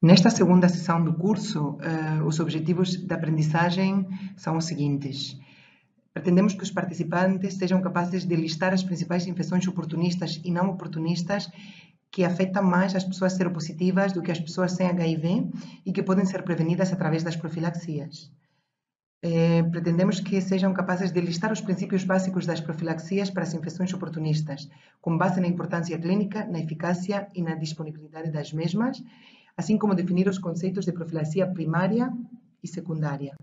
Nesta segunda sessão do curso, os objetivos da aprendizagem são os seguintes. Pretendemos que os participantes sejam capazes de listar as principais infecções oportunistas e não oportunistas que afetam mais as pessoas seropositivas do que as pessoas sem HIV e que podem ser prevenidas através das profilaxias. Pretendemos que sejam capazes de listar os princípios básicos das profilaxias para as infecções oportunistas, com base na importância clínica, na eficácia e na disponibilidade das mesmas, assim como definir os conceitos de profilaxia primária e secundária.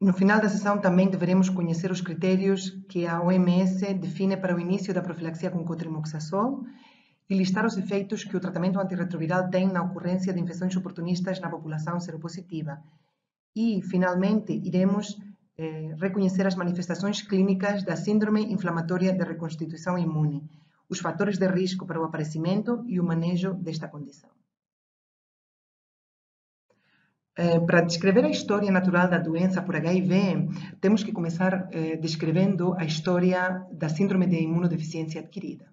No final da sessão também deveremos conhecer os critérios que a OMS define para o início da profilaxia com cotrimoxazol e listar os efeitos que o tratamento antirretroviral tem na ocorrência de infecções oportunistas na população seropositiva. E, finalmente, iremos reconhecer as manifestações clínicas da síndrome inflamatória de reconstituição imune, os fatores de risco para o aparecimento e o manejo desta condição. Para descrever a história natural da doença por HIV, temos que começar descrevendo a história da síndrome de imunodeficiência adquirida.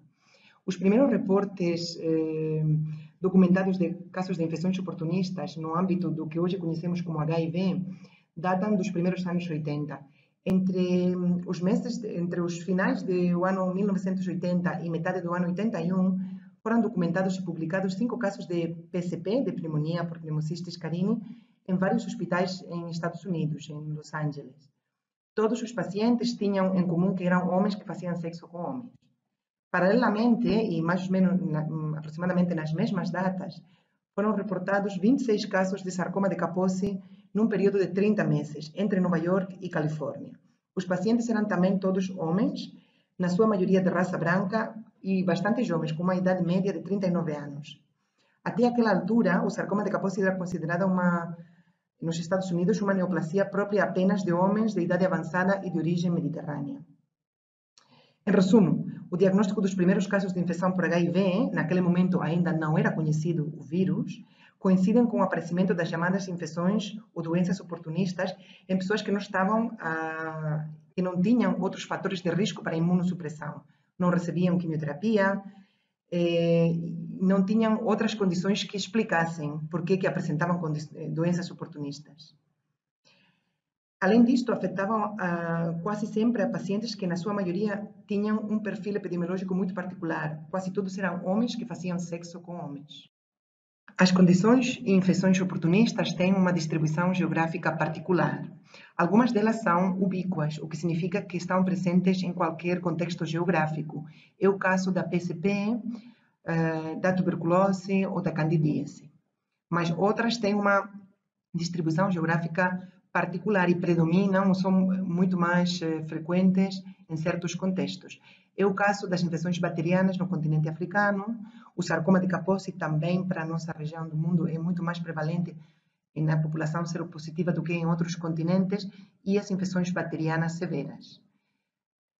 Os primeiros reportes documentados de casos de infecções oportunistas no âmbito do que hoje conhecemos como HIV datam dos primeiros anos 80. Entre os finais do ano 1980 e metade do ano 81, foram documentados e publicados 5 casos de PCP, de pneumonia por pneumocystis carini, em vários hospitais em Estados Unidos, em Los Angeles. Todos os pacientes tinham em comum que eram homens que faziam sexo com homens. Paralelamente, e mais ou menos aproximadamente nas mesmas datas, foram reportados 26 casos de sarcoma de Kaposi num período de 30 meses, entre Nova York e Califórnia. Os pacientes eram também todos homens, na sua maioria de raça branca e bastante jovens, com uma idade média de 39 anos. Até aquela altura, o sarcoma de Kaposi era considerado nos Estados Unidos uma neoplasia própria apenas de homens de idade avançada e de origem mediterrânea. Em resumo, o diagnóstico dos primeiros casos de infecção por HIV, naquele momento ainda não era conhecido o vírus, coincidem com o aparecimento das chamadas infecções ou doenças oportunistas em pessoas que que não tinham outros fatores de risco para a imunossupressão, não recebiam quimioterapia, não tinham outras condições que explicassem por que apresentavam doenças oportunistas. Além disto, afetavam quase sempre a pacientes que, na sua maioria, tinham um perfil epidemiológico muito particular. Quase todos eram homens que faziam sexo com homens. As condições e infecções oportunistas têm uma distribuição geográfica particular. Algumas delas são ubíquas, o que significa que estão presentes em qualquer contexto geográfico. É o caso da PCP, da tuberculose ou da candidíase. Mas outras têm uma distribuição geográfica particular e predominam ou são muito mais frequentes em certos contextos. É o caso das infecções bacterianas no continente africano, o sarcoma de Kaposi também para a nossa região do mundo é muito mais prevalente na população seropositiva do que em outros continentes, e as infecções bacterianas severas.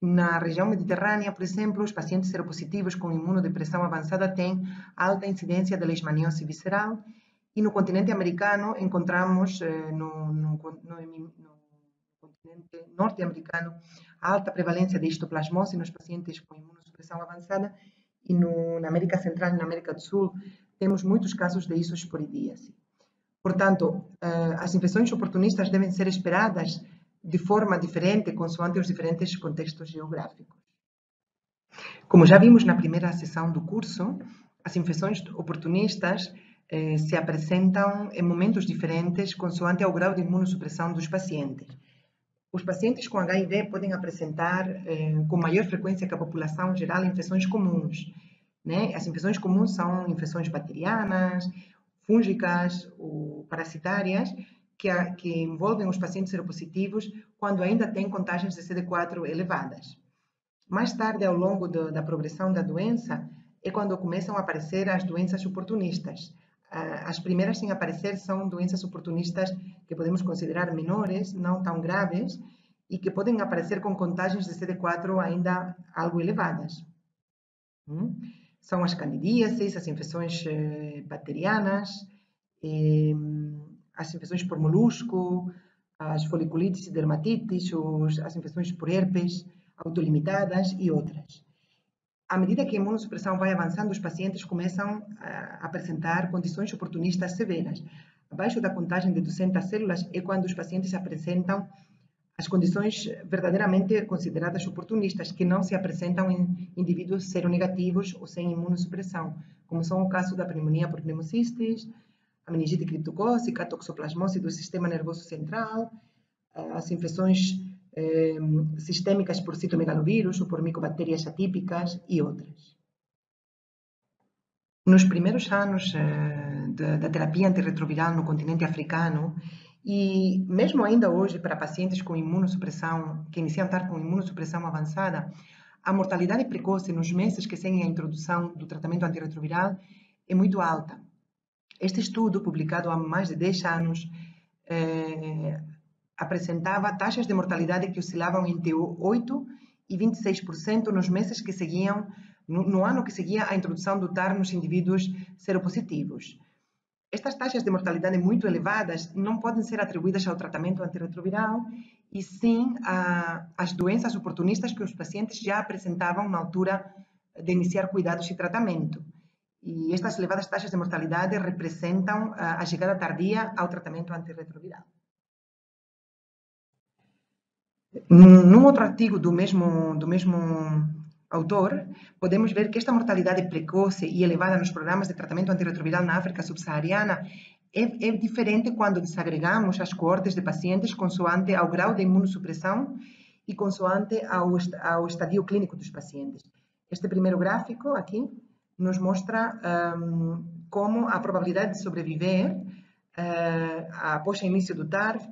Na região mediterrânea, por exemplo, os pacientes seropositivos com imunodepressão avançada têm alta incidência de leishmaniose visceral, e no continente americano encontramos, no continente norte-americano, a alta prevalência de histoplasmose nos pacientes com imunossupressão avançada, e na América Central e na América do Sul temos muitos casos de isosporidíase. Portanto, as infecções oportunistas devem ser esperadas de forma diferente consoante os diferentes contextos geográficos. Como já vimos na primeira sessão do curso, as infecções oportunistas se apresentam em momentos diferentes consoante ao grau de imunossupressão dos pacientes. Os pacientes com HIV podem apresentar com maior frequência que a população geral infecções comuns, né? As infecções comuns são infecções bacterianas, fúngicas ou parasitárias que envolvem os pacientes seropositivos quando ainda têm contagens de CD4 elevadas. Mais tarde, ao longo da progressão da doença, é quando começam a aparecer as doenças oportunistas. As primeiras em aparecer são doenças oportunistas que podemos considerar menores, não tão graves, e que podem aparecer com contagens de CD4 ainda algo elevadas. São as candidíases, as infecções bacterianas, as infecções por molusco, as foliculites e dermatites, as infecções por herpes autolimitadas e outras. À medida que a imunossupressão vai avançando, os pacientes começam a apresentar condições oportunistas severas. Abaixo da contagem de 200 células é quando os pacientes apresentam as condições verdadeiramente consideradas oportunistas, que não se apresentam em indivíduos seronegativos ou sem imunossupressão, como são o caso da pneumonia por pneumocistis, a meningite criptocócica, a toxoplasmose do sistema nervoso central, as infecções sistêmicas por citomegalovírus ou por micobactérias atípicas e outras. Nos primeiros anos da terapia antirretroviral no continente africano, e mesmo ainda hoje para pacientes com imunossupressão, que iniciam estar com imunossupressão avançada, a mortalidade precoce nos meses que seguem a introdução do tratamento antirretroviral é muito alta. Este estudo, publicado há mais de 10 anos, apresentava taxas de mortalidade que oscilavam entre 8% e 26% nos meses que seguiam, no ano que seguia a introdução do TAR nos indivíduos seropositivos. Estas taxas de mortalidade muito elevadas não podem ser atribuídas ao tratamento antirretroviral e sim às doenças oportunistas que os pacientes já apresentavam na altura de iniciar cuidados e tratamento. E estas elevadas taxas de mortalidade representam a chegada tardia ao tratamento antirretroviral. Num outro artigo do mesmo autor, podemos ver que esta mortalidade precoce e elevada nos programas de tratamento antirretroviral na África subsaariana é diferente quando desagregamos as coortes de pacientes consoante ao grau de imunossupressão e consoante ao estadio clínico dos pacientes. Este primeiro gráfico aqui nos mostra como a probabilidade de sobreviver após o início do TARV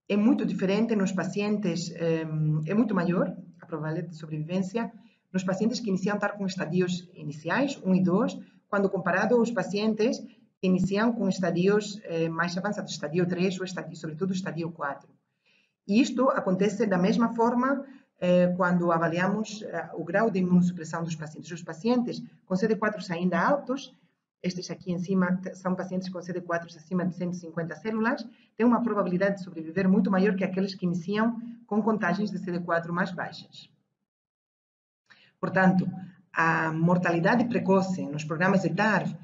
é muito diferente nos pacientes, é muito maior a probabilidade de sobrevivência nos pacientes que iniciam TAR com estadios iniciais, 1 e 2, quando comparado aos pacientes que iniciam com estadios mais avançados, estadio 3 ou sobretudo estadio 4. E isto acontece da mesma forma quando avaliamos o grau de imunossupressão dos pacientes. Os pacientes com CD4 ainda altos, estes aqui em cima são pacientes com CD4 acima de 150 células, têm uma probabilidade de sobreviver muito maior que aqueles que iniciam com contagens de CD4 mais baixas. Portanto, a mortalidade precoce nos programas de TARV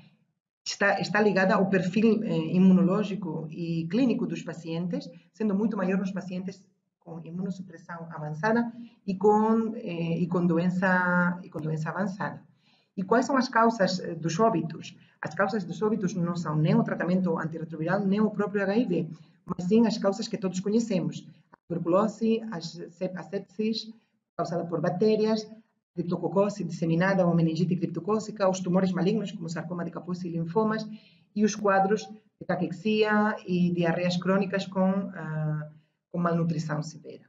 está ligada ao perfil imunológico e clínico dos pacientes, sendo muito maior nos pacientes com imunossupressão avançada e com doença avançada. E quais são as causas dos óbitos? As causas dos óbitos não são nem o tratamento antirretroviral, nem o próprio HIV, mas sim as causas que todos conhecemos. A tuberculose, a sepsis causada por bactérias, criptococose disseminada ou meningite criptocócica, os tumores malignos, como sarcoma de Kaposi e linfomas, e os quadros de caquexia e diarreias crônicas com malnutrição severa.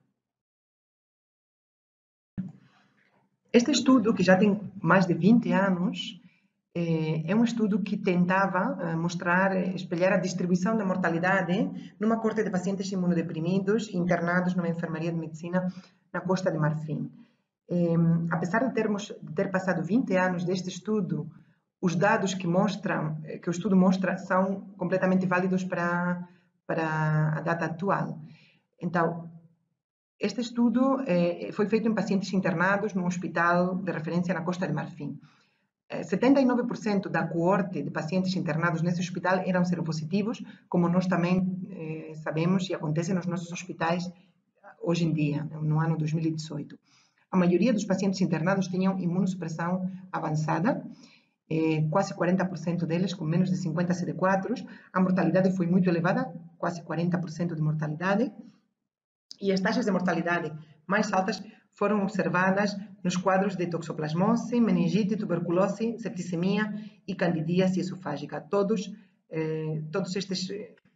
Este estudo, que já tem mais de 20 anos, é um estudo que tentava espelhar a distribuição da mortalidade numa coorte de pacientes imunodeprimidos internados numa enfermaria de medicina na Costa de Marfim. Apesar de ter passado 20 anos deste estudo, os dados que o estudo mostra são completamente válidos para a data atual. Então, este estudo foi feito em pacientes internados num hospital de referência na Costa de Marfim. 79% da coorte de pacientes internados nesse hospital eram seropositivos, como nós também sabemos e acontece nos nossos hospitais hoje em dia, no ano 2018. A maioria dos pacientes internados tinham imunossupressão avançada, quase 40% deles com menos de 50 CD4. A mortalidade foi muito elevada, quase 40% de mortalidade. E as taxas de mortalidade mais altas foram observadas nos quadros de toxoplasmose, meningite, tuberculose, septicemia e candidíase esofágica. Todos estes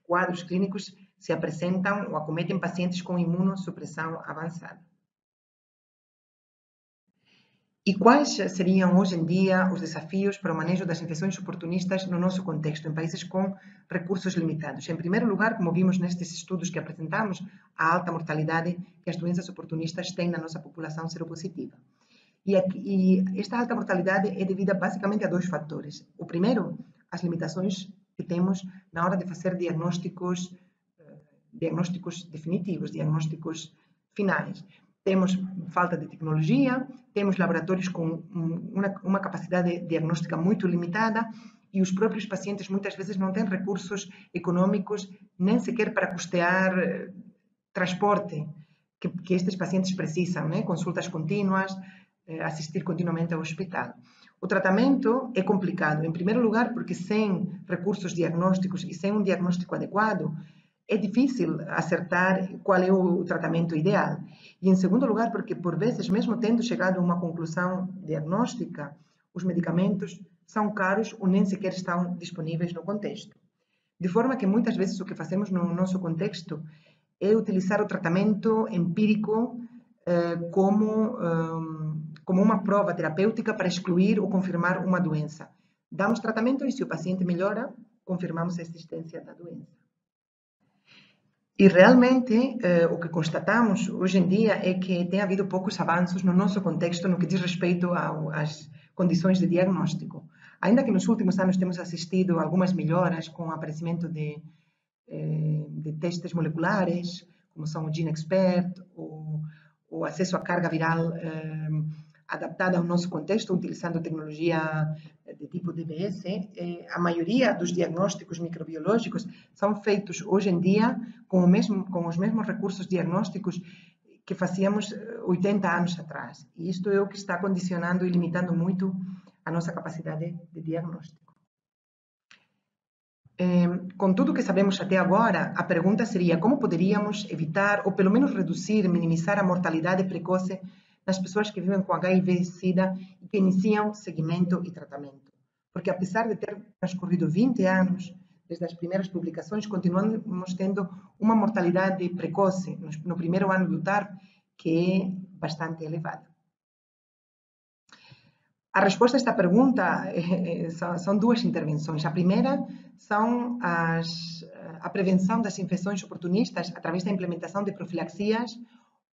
quadros clínicos se apresentam ou acometem pacientes com imunossupressão avançada. E quais seriam hoje em dia os desafios para o manejo das infecções oportunistas no nosso contexto, em países com recursos limitados? Em primeiro lugar, como vimos nestes estudos que apresentamos, a alta mortalidade que as doenças oportunistas têm na nossa população seropositiva. E esta alta mortalidade é devida basicamente a dois fatores. O primeiro, as limitações que temos na hora de fazer diagnósticos definitivos, diagnósticos finais. temos falta de tecnologia, temos laboratórios com uma capacidade diagnóstica muito limitada e os próprios pacientes muitas vezes não têm recursos econômicos nem sequer para custear transporte que estes pacientes precisam, né? Consultas contínuas, assistir continuamente ao hospital. O tratamento é complicado, em primeiro lugar, porque sem recursos diagnósticos e sem um diagnóstico adequado, é difícil acertar qual é o tratamento ideal. E em segundo lugar, porque por vezes, mesmo tendo chegado a uma conclusão diagnóstica, os medicamentos são caros ou nem sequer estão disponíveis no contexto. De forma que muitas vezes o que fazemos no nosso contexto é utilizar o tratamento empírico como uma prova terapêutica para excluir ou confirmar uma doença. Damos tratamento e se o paciente melhora, confirmamos a existência da doença. E realmente o que constatamos hoje em dia é que tem havido poucos avanços no nosso contexto no que diz respeito às condições de diagnóstico. Ainda que nos últimos anos temos assistido a algumas melhoras com o aparecimento de testes moleculares, como são o GeneXpert, o acesso à carga viral adaptada ao nosso contexto, utilizando tecnologia de tipo DBS, a maioria dos diagnósticos microbiológicos são feitos hoje em dia com os mesmos recursos diagnósticos que fazíamos 80 anos atrás. E isto é o que está condicionando e limitando muito a nossa capacidade de diagnóstico. Com tudo o que sabemos até agora, a pergunta seria como poderíamos evitar, ou pelo menos reduzir, minimizar a mortalidade precoce nas pessoas que vivem com HIV e SIDA e que iniciam seguimento e tratamento. Porque apesar de ter transcorrido 20 anos desde as primeiras publicações, continuamos tendo uma mortalidade precoce no primeiro ano do TARP que é bastante elevada. A resposta a esta pergunta são duas intervenções. A primeira são a prevenção das infecções oportunistas através da implementação de profilaxias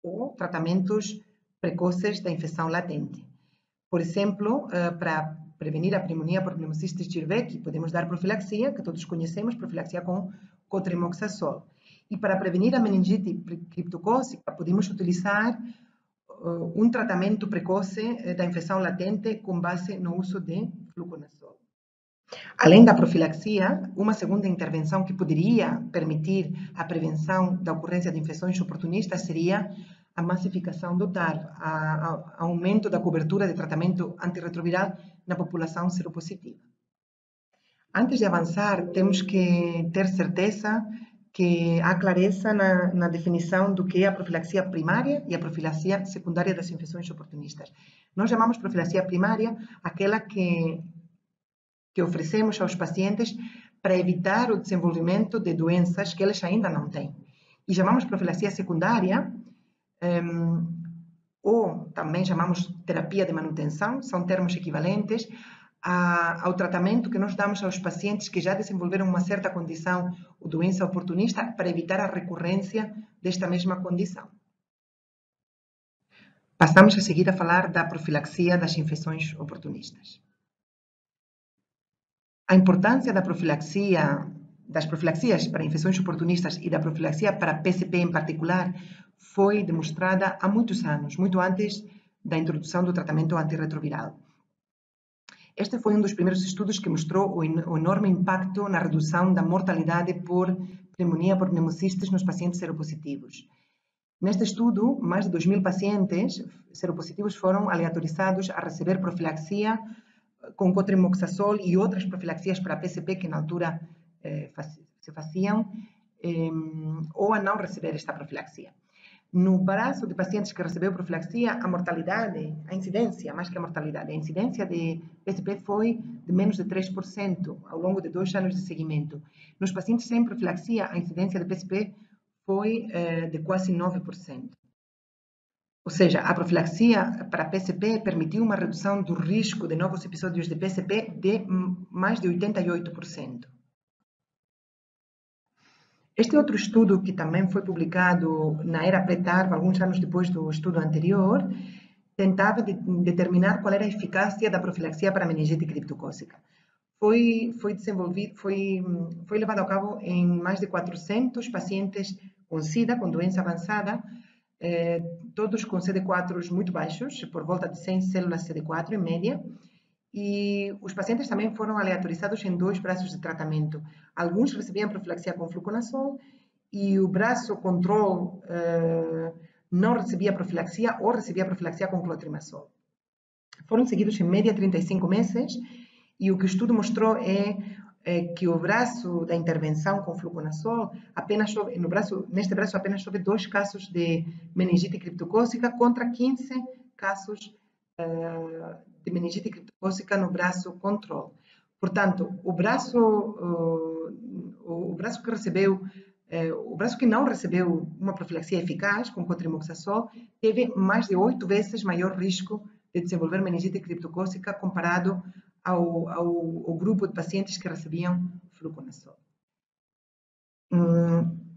ou tratamentos precoces da infecção latente. Por exemplo, para prevenir a pneumonia por pneumocystis jirovecii, podemos dar profilaxia, que todos conhecemos, profilaxia com cotrimoxazol. E para prevenir a meningite criptocócica, podemos utilizar um tratamento precoce da infecção latente com base no uso de fluconazol. Além da profilaxia, uma segunda intervenção que poderia permitir a prevenção da ocorrência de infecções oportunistas seria a massificação do TARP, o aumento da cobertura de tratamento antirretroviral na população seropositiva. Antes de avançar, temos que ter certeza que há clareza na definição do que é a profilaxia primária e a profilaxia secundária das infecções oportunistas. Nós chamamos profilaxia primária aquela que oferecemos aos pacientes para evitar o desenvolvimento de doenças que eles ainda não têm. E chamamos profilaxia secundária, ou também chamamos terapia de manutenção, são termos equivalentes ao tratamento que nós damos aos pacientes que já desenvolveram uma certa condição ou doença oportunista para evitar a recorrência desta mesma condição. Passamos a seguir a falar da profilaxia das infecções oportunistas. A importância das profilaxias para infecções oportunistas e da profilaxia para PCP em particular foi demonstrada há muitos anos, muito antes da introdução do tratamento antirretroviral. Este foi um dos primeiros estudos que mostrou o enorme impacto na redução da mortalidade por pneumonia por pneumocistis nos pacientes seropositivos. Neste estudo, mais de 2.000 pacientes seropositivos foram aleatorizados a receber profilaxia com cotrimoxazol e outras profilaxias para PCP que na altura se faziam, ou a não receber esta profilaxia. No braço de pacientes que recebeu profilaxia, a incidência, mais que a mortalidade, a incidência de PCP foi de menos de 3% ao longo de 2 anos de seguimento. Nos pacientes sem profilaxia, a incidência de PCP foi de quase 9%. Ou seja, a profilaxia para PCP permitiu uma redução do risco de novos episódios de PCP de mais de 88%. Este outro estudo, que também foi publicado na era pré-TARP, alguns anos depois do estudo anterior, tentava determinar qual era a eficácia da profilaxia para meningite criptocócica. Foi levado a cabo em mais de 400 pacientes com SIDA, com doença avançada, todos com CD4 muito baixos, por volta de 100 células CD4 em média, e os pacientes também foram aleatorizados em 2 braços de tratamento. Alguns recebiam profilaxia com fluconazol e o braço controle não recebia profilaxia ou recebia profilaxia com clotrimazol. Foram seguidos em média 35 meses e o que o estudo mostrou é que o braço da intervenção com fluconazol, neste braço apenas houve 2 casos de meningite criptocócica contra 15 casos de meningite criptocócica no braço controle. Portanto, o braço que não recebeu uma profilaxia eficaz com cotrimoxazol teve mais de 8 vezes maior risco de desenvolver meningite criptocócica comparado ao grupo de pacientes que recebiam fluconazol.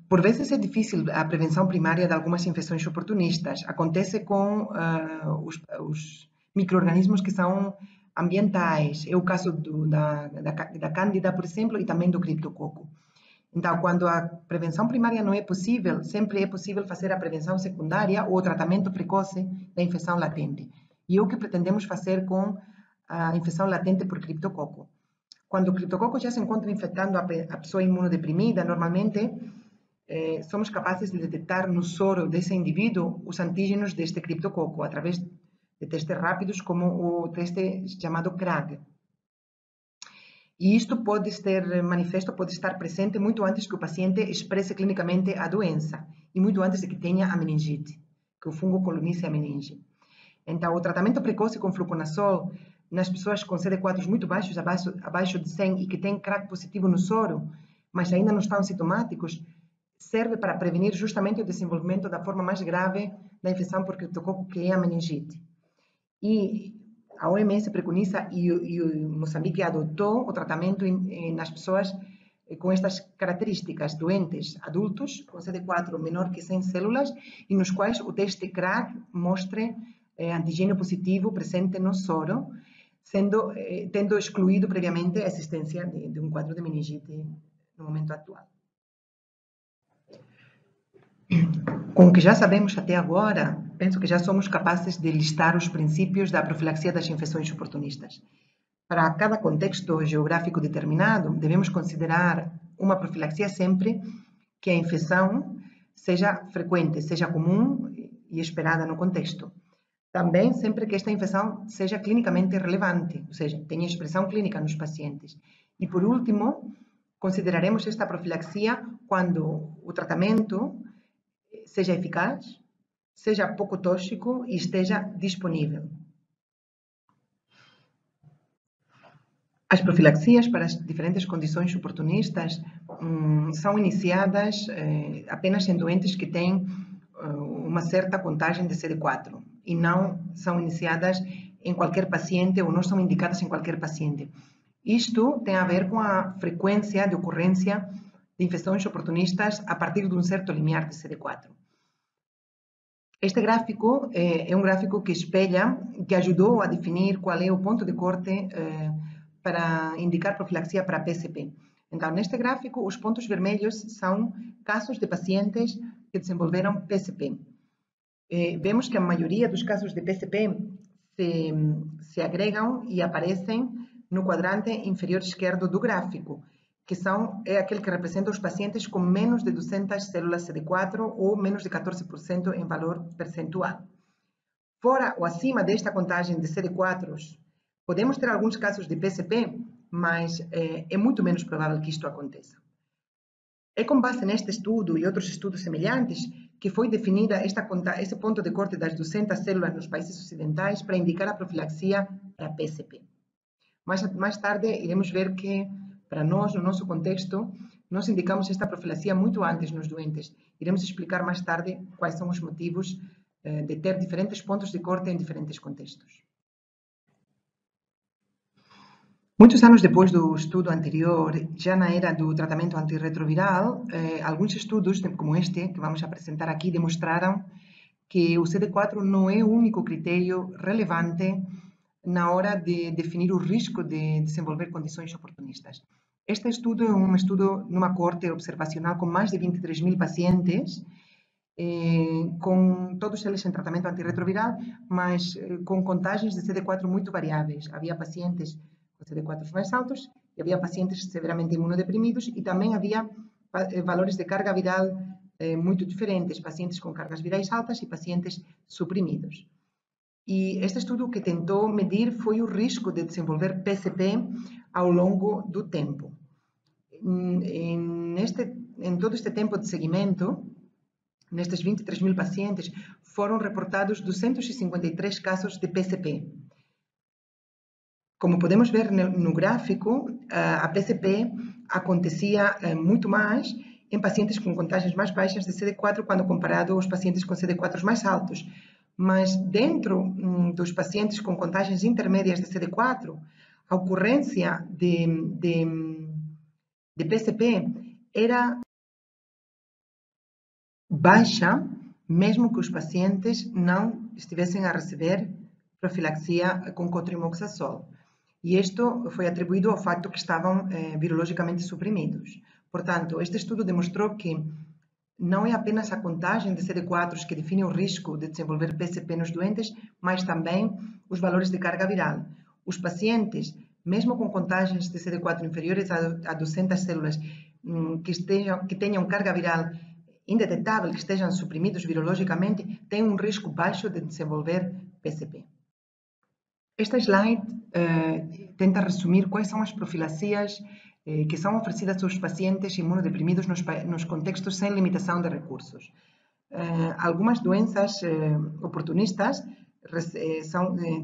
Por vezes é difícil a prevenção primária de algumas infecções oportunistas. Acontece com os micro-organismos que são ambientais. É o caso da Cândida, por exemplo, e também do criptococo. Então, quando a prevenção primária não é possível, sempre é possível fazer a prevenção secundária ou o tratamento precoce da infecção latente. E é o que pretendemos fazer com a infecção latente por criptococo. Quando o criptococo já se encontra infectando a pessoa imunodeprimida, normalmente somos capazes de detectar no soro desse indivíduo os antígenos deste criptococo, através de testes rápidos, como o teste chamado CRAG. E isto pode estar presente muito antes que o paciente expresse clinicamente a doença e muito antes de que tenha a meningite, que o fungo colonize a meninge. Então, o tratamento precoce com fluconazol nas pessoas com CD4 muito baixos, abaixo de 100 e que têm CRAG positivo no soro, mas ainda não estão sintomáticos, serve para prevenir justamente o desenvolvimento da forma mais grave da infecção por criptococo, que é a meningite. E a OMS preconiza e o Moçambique adotou o tratamento nas pessoas com estas características, doentes, adultos, com CD4 menor que 100 células, e nos quais o teste CRAG mostre antigênio positivo presente no soro, tendo excluído previamente a existência de um quadro de meningite no momento atual. Com o que já sabemos até agora, penso que já somos capazes de listar os princípios da profilaxia das infecções oportunistas. Para cada contexto geográfico determinado, devemos considerar uma profilaxia sempre que a infecção seja frequente, seja comum e esperada no contexto. Também sempre que esta infecção seja clinicamente relevante, ou seja, tenha expressão clínica nos pacientes. E por último, consideraremos esta profilaxia quando o tratamento seja eficaz, seja pouco tóxico e esteja disponível. As profilaxias para as diferentes condições oportunistas são iniciadas apenas em doentes que têm uma certa contagem de CD4 e não são iniciadas em qualquer paciente ou não são indicadas em qualquer paciente. Isto tem a ver com a frequência de ocorrência de infecções oportunistas a partir de um certo limiar de CD4. Este gráfico é um gráfico que espelha, que ajudou a definir qual é o ponto de corte para indicar profilaxia para PCP. Então, neste gráfico, os pontos vermelhos são casos de pacientes que desenvolveram PCP. Vemos que a maioria dos casos de PCP se agregam e aparecem no quadrante inferior esquerdo do gráfico, que é aquele que representa os pacientes com menos de 200 células CD4 ou menos de 14% em valor percentual. Fora ou acima desta contagem de CD4, podemos ter alguns casos de PCP, mas é muito menos provável que isto aconteça. É com base neste estudo e outros estudos semelhantes que foi definida esse ponto de corte das 200 células nos países ocidentais para indicar a profilaxia para PCP. Mais tarde, iremos ver que, para nós, no nosso contexto, nós indicamos esta profilaxia muito antes nos doentes. Iremos explicar mais tarde quais são os motivos de ter diferentes pontos de corte em diferentes contextos. Muitos anos depois do estudo anterior, já na era do tratamento antirretroviral, alguns estudos, como este que vamos apresentar aqui, demonstraram que o CD4 não é o único critério relevante na hora de definir o risco de desenvolver condições oportunistas. Este estudo é um estudo numa coorte observacional com mais de 23.000 pacientes com todos eles em tratamento antirretroviral, mas com contagens de CD4 muito variáveis. Havia pacientes com CD4 mais altos e havia pacientes severamente imunodeprimidos e também havia valores de carga viral muito diferentes, pacientes com cargas virais altas e pacientes suprimidos. E este estudo que tentou medir foi o risco de desenvolver PCP ao longo do tempo. Em todo este tempo de seguimento, nestes 23.000 pacientes, foram reportados 253 casos de PCP. Como podemos ver no gráfico, a PCP acontecia muito mais em pacientes com contagens mais baixas de CD4 quando comparado aos pacientes com CD4 mais altos. Mas dentro dos pacientes com contagens intermédias de CD4, a ocorrência de PCP era baixa, mesmo que os pacientes não estivessem a receber profilaxia com cotrimoxazol. E isto foi atribuído ao fato que estavam virologicamente suprimidos. Portanto, este estudo demonstrou que não é apenas a contagem de CD4 que define o risco de desenvolver PCP nos doentes, mas também os valores de carga viral. Os pacientes, mesmo com contagens de CD4 inferiores a 200 células, que tenham carga viral indetetável, que estejam suprimidos virologicamente, têm um risco baixo de desenvolver PCP. Esta slide tenta resumir quais são as profilaxias que são oferecidas aos pacientes imunodeprimidos nos contextos sem limitação de recursos. Algumas doenças oportunistas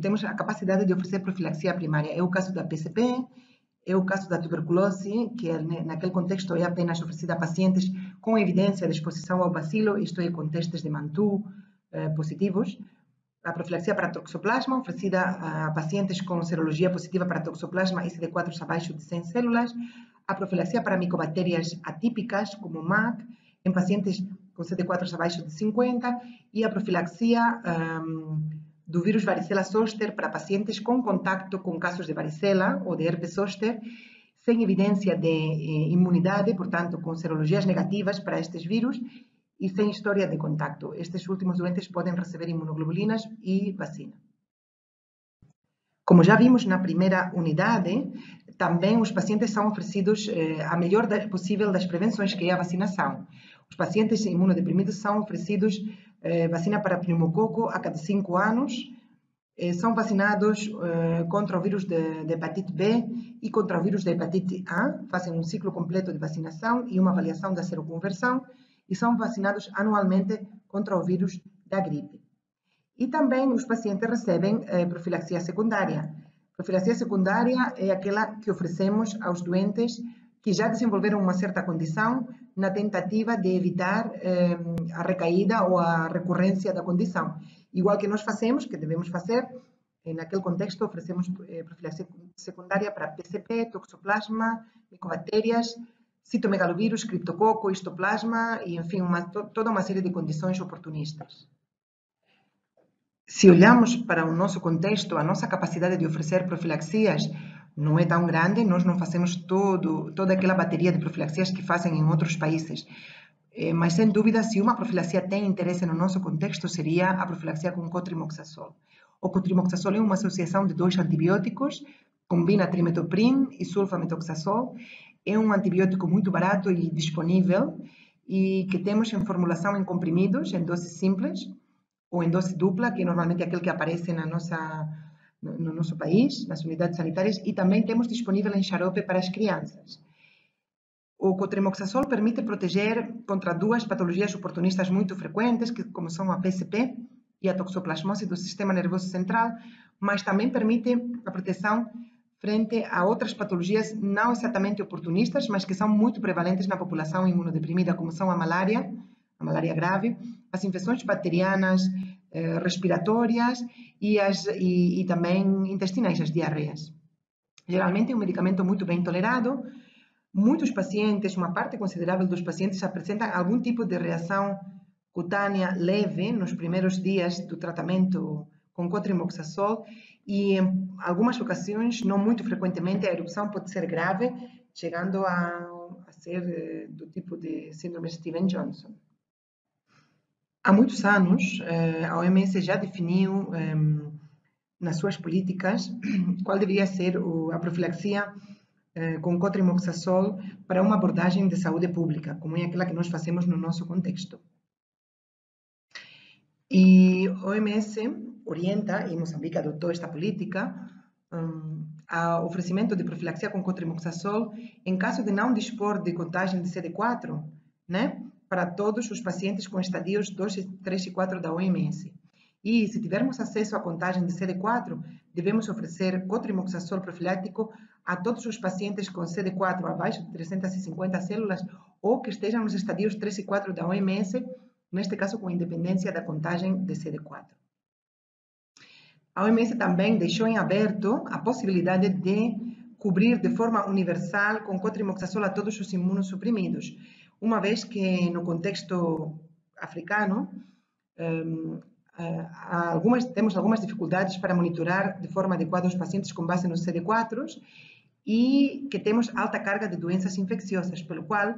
temos a capacidade de oferecer profilaxia primária. É o caso da PCP, é o caso da tuberculose, que naquele contexto é apenas oferecida a pacientes com evidência de exposição ao bacilo, isto é, com testes de Mantoux positivos. A profilaxia para toxoplasma, oferecida a pacientes com serologia positiva para toxoplasma e CD4 abaixo de 100 células. A profilaxia para micobactérias atípicas, como MAC, em pacientes com CD4 abaixo de 50. E a profilaxia do vírus varicela zoster para pacientes com contato com casos de varicela ou de herpes zoster, sem evidência de imunidade, portanto, com serologias negativas para estes vírus, e sem história de contacto. Estes últimos doentes podem receber imunoglobulinas e vacina. Como já vimos na primeira unidade, também os pacientes são oferecidos a melhor possível das prevenções, que é a vacinação. Os pacientes imunodeprimidos são oferecidos vacina para pneumococo a cada 5 anos, são vacinados contra o vírus de hepatite B e contra o vírus de hepatite A, fazem um ciclo completo de vacinação e uma avaliação da seroconversão, e são vacinados anualmente contra o vírus da gripe. E também os pacientes recebem profilaxia secundária. Profilaxia secundária é aquela que oferecemos aos doentes que já desenvolveram uma certa condição na tentativa de evitar a recaída ou a recorrência da condição. Igual que nós fazemos, que devemos fazer, naquele contexto oferecemos profilaxia secundária para PCP, toxoplasma, micobactérias, citomegalovírus, criptococo, histoplasma e, enfim, toda uma série de condições oportunistas. Se olhamos para o nosso contexto, a nossa capacidade de oferecer profilaxias não é tão grande, nós não fazemos toda aquela bateria de profilaxias que fazem em outros países. Mas, sem dúvida, se uma profilaxia tem interesse no nosso contexto, seria a profilaxia com cotrimoxazol. O cotrimoxazol é uma associação de 2 antibióticos, combina trimetoprim e sulfametoxazol. É um antibiótico muito barato e disponível e que temos em formulação em comprimidos, em dose simples ou em dose dupla, que normalmente é aquele que aparece no nosso país, nas unidades sanitárias, e também temos disponível em xarope para as crianças. O cotrimoxazol permite proteger contra 2 patologias oportunistas muito frequentes, como são a PCP e a toxoplasmose do sistema nervoso central, mas também permite a proteção frente a outras patologias não exatamente oportunistas, mas que são muito prevalentes na população imunodeprimida, como são a malária grave, as infecções bacterianas respiratórias e também intestinais, as diarreias. Geralmente é um medicamento muito bem tolerado. Muitos pacientes, uma parte considerável dos pacientes, apresentam algum tipo de reação cutânea leve nos primeiros dias do tratamento com cotrimoxazol e, em algumas ocasiões, não muito frequentemente, a erupção pode ser grave, chegando a ser do tipo de síndrome Steven-Johnson. Há muitos anos, a OMS já definiu nas suas políticas qual deveria ser a profilaxia com cotrimoxazol para uma abordagem de saúde pública, como é aquela que nós fazemos no nosso contexto. E a OMS orienta, e Moçambique adotou esta política, a oferecimento de profilaxia com cotrimoxazol em caso de não dispor de contagem de CD4, né, para todos os pacientes com estadios 2, 3 e 4 da OMS. E se tivermos acesso à contagem de CD4, devemos oferecer cotrimoxazol profilático a todos os pacientes com CD4 abaixo de 350 células ou que estejam nos estadios 3 e 4 da OMS, neste caso com independência da contagem de CD4. A OMS também deixou em aberto a possibilidade de cobrir de forma universal com cotrimoxazol a todos os imunossuprimidos, uma vez que no contexto africano temos algumas dificuldades para monitorar de forma adequada os pacientes com base nos CD4s e que temos alta carga de doenças infecciosas, pelo qual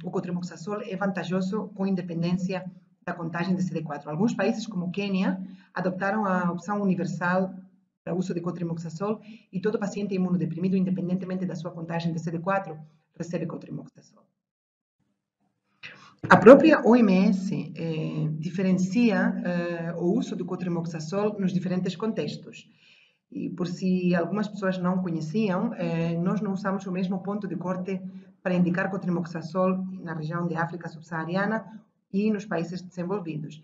o cotrimoxazol é vantajoso com independência da contagem de CD4. Alguns países, como o Quênia, adoptaram a opção universal para o uso de cotrimoxazol e todo paciente imunodeprimido, independentemente da sua contagem de CD4, recebe cotrimoxazol. A própria OMS diferencia o uso do cotrimoxazol nos diferentes contextos. E por se algumas pessoas não conheciam, nós não usamos o mesmo ponto de corte para indicar cotrimoxazol na região de África subsaariana e nos países desenvolvidos.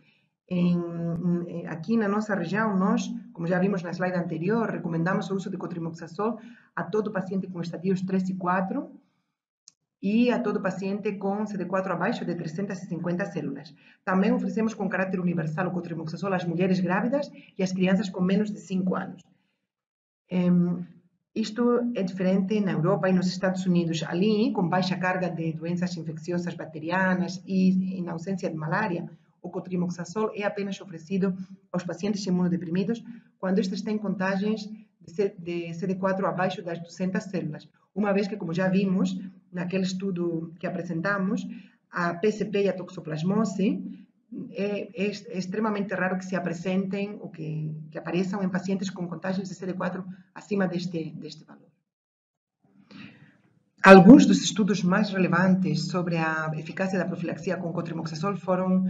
Aqui na nossa região, nós, como já vimos na slide anterior, recomendamos o uso de cotrimoxazol a todo paciente com estadios 3 e 4 e a todo paciente com CD4 abaixo de 350 células. Também oferecemos com caráter universal o cotrimoxazol às mulheres grávidas e às crianças com menos de 5 anos. Isto é diferente na Europa e nos Estados Unidos. Ali, com baixa carga de doenças infecciosas bacterianas e em ausência de malária, o cotrimoxazol é apenas oferecido aos pacientes imunodeprimidos quando estes têm contagens de CD4 abaixo das 200 células. Uma vez que, como já vimos, naquele estudo que apresentamos, a PCP e a toxoplasmose é extremamente raro que se apresentem ou que apareçam em pacientes com contagens de CD4 acima deste valor. Alguns dos estudos mais relevantes sobre a eficácia da profilaxia com cotrimoxazol foram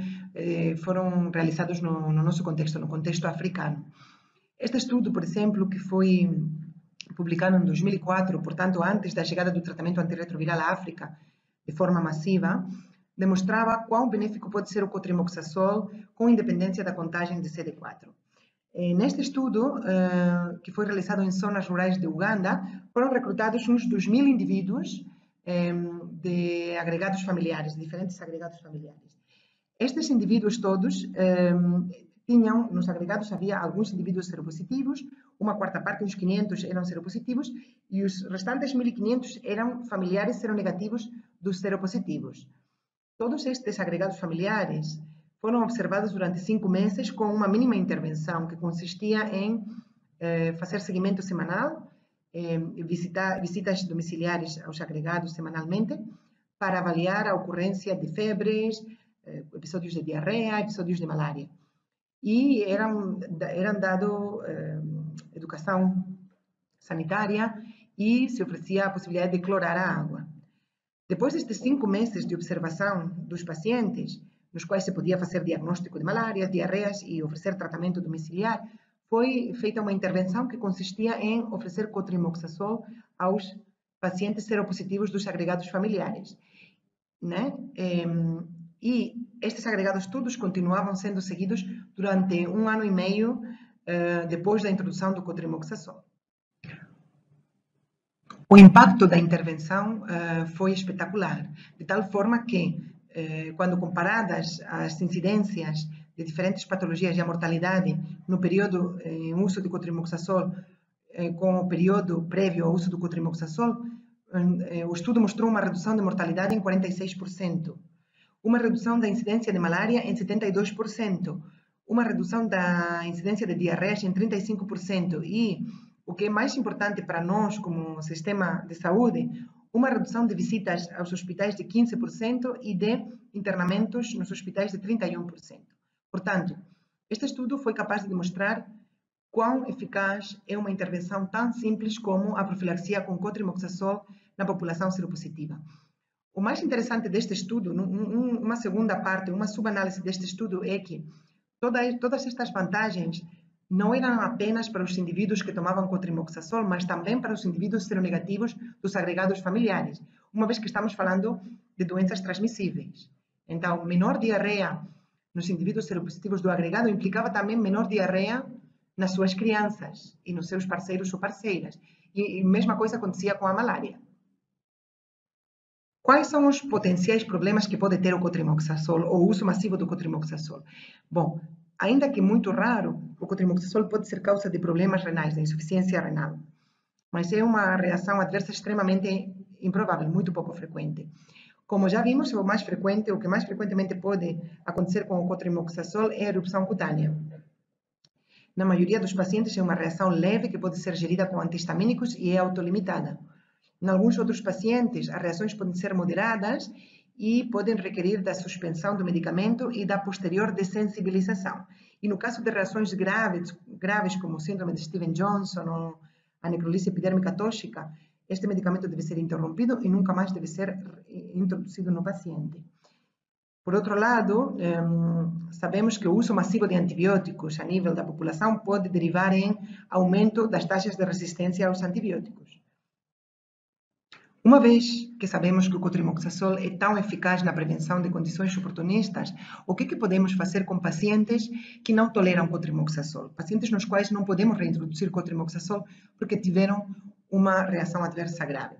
realizados no nosso contexto, no contexto africano. Este estudo, por exemplo, que foi publicado em 2004, portanto, antes da chegada do tratamento antirretroviral à África de forma massiva, demonstrava quão benéfico pode ser o cotrimoxazol com independência da contagem de CD4. Neste estudo, que foi realizado em zonas rurais de Uganda, foram recrutados uns 2.000 indivíduos de agregados familiares, diferentes agregados familiares. Estes indivíduos todos tinham, nos agregados havia alguns indivíduos seropositivos, uma quarta parte, uns 500, eram seropositivos, e os restantes 1.500 eram familiares seronegativos dos seropositivos. Todos estes agregados familiares foram observados durante 5 meses com uma mínima intervenção que consistia em fazer seguimento semanal, visitas domiciliares aos agregados semanalmente, para avaliar a ocorrência de febres, episódios de diarreia, episódios de malária. E eram dado educação sanitária e se oferecia a possibilidade de clorar a água. Depois destes 5 meses de observação dos pacientes, nos quais se podia fazer diagnóstico de malária, diarreias e oferecer tratamento domiciliar, foi feita uma intervenção que consistia em oferecer cotrimoxazol aos pacientes seropositivos dos agregados familiares, né? E estes agregados todos continuavam sendo seguidos durante 1 ano e meio depois da introdução do cotrimoxazol. O impacto da intervenção foi espetacular, de tal forma que, quando comparadas as incidências de diferentes patologias e a mortalidade no período em uso de cotrimoxazol com o período prévio ao uso do cotrimoxazol, o estudo mostrou uma redução de mortalidade em 46%, uma redução da incidência de malária em 72%, uma redução da incidência de diarreias em 35% e, o que é mais importante para nós como sistema de saúde, uma redução de visitas aos hospitais de 15% e de internamentos nos hospitais de 31%. Portanto, este estudo foi capaz de demonstrar quão eficaz é uma intervenção tão simples como a profilaxia com cotrimoxazol na população seropositiva. O mais interessante deste estudo, uma segunda parte, uma subanálise deste estudo é que todas estas vantagens não eram apenas para os indivíduos que tomavam cotrimoxazol, mas também para os indivíduos seronegativos dos agregados familiares, uma vez que estamos falando de doenças transmissíveis. Então, menor diarreia nos indivíduos seropositivos do agregado implicava também menor diarreia nas suas crianças e nos seus parceiros ou parceiras. E a mesma coisa acontecia com a malária. Quais são os potenciais problemas que pode ter o cotrimoxazol ou o uso massivo do cotrimoxazol? Bom, ainda que muito raro, o cotrimoxazol pode ser causa de problemas renais, de insuficiência renal. Mas é uma reação adversa extremamente improvável, muito pouco frequente. Como já vimos, o que mais frequentemente pode acontecer com o cotrimoxazol é a erupção cutânea. Na maioria dos pacientes é uma reação leve que pode ser gerida com antihistamínicos e é autolimitada. Em alguns outros pacientes, as reações podem ser moderadas e podem requerir da suspensão do medicamento e da posterior dessensibilização. E no caso de reações graves como o síndrome de Stevens-Johnson ou a necrolise epidérmica tóxica, este medicamento deve ser interrompido e nunca mais deve ser introduzido no paciente. Por outro lado, sabemos que o uso massivo de antibióticos a nível da população pode derivar em aumento das taxas de resistência aos antibióticos. Uma vez que sabemos que o cotrimoxazol é tão eficaz na prevenção de condições oportunistas, o que podemos fazer com pacientes que não toleram cotrimoxazol? Pacientes nos quais não podemos reintroduzir cotrimoxazol porque tiveram uma reação adversa grave.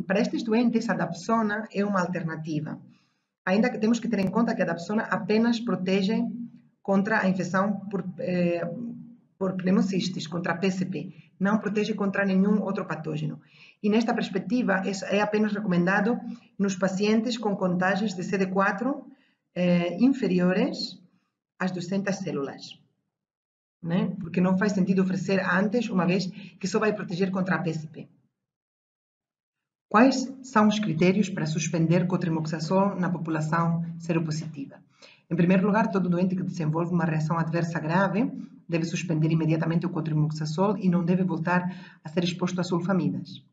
Para estes doentes, a dapsona é uma alternativa. Ainda que temos que ter em conta que a dapsona apenas protege contra a infecção por pneumocistis, contra a PCP, não protege contra nenhum outro patógeno. E nesta perspectiva, é apenas recomendado nos pacientes com contagens de CD4 inferiores às 200 células, né? Porque não faz sentido oferecer antes, uma vez que só vai proteger contra a PCP. Quais são os critérios para suspender cotrimoxazol na população seropositiva? Em primeiro lugar, todo doente que desenvolve uma reação adversa grave deve suspender imediatamente o cotrimoxazol e não deve voltar a ser exposto a sulfamidas.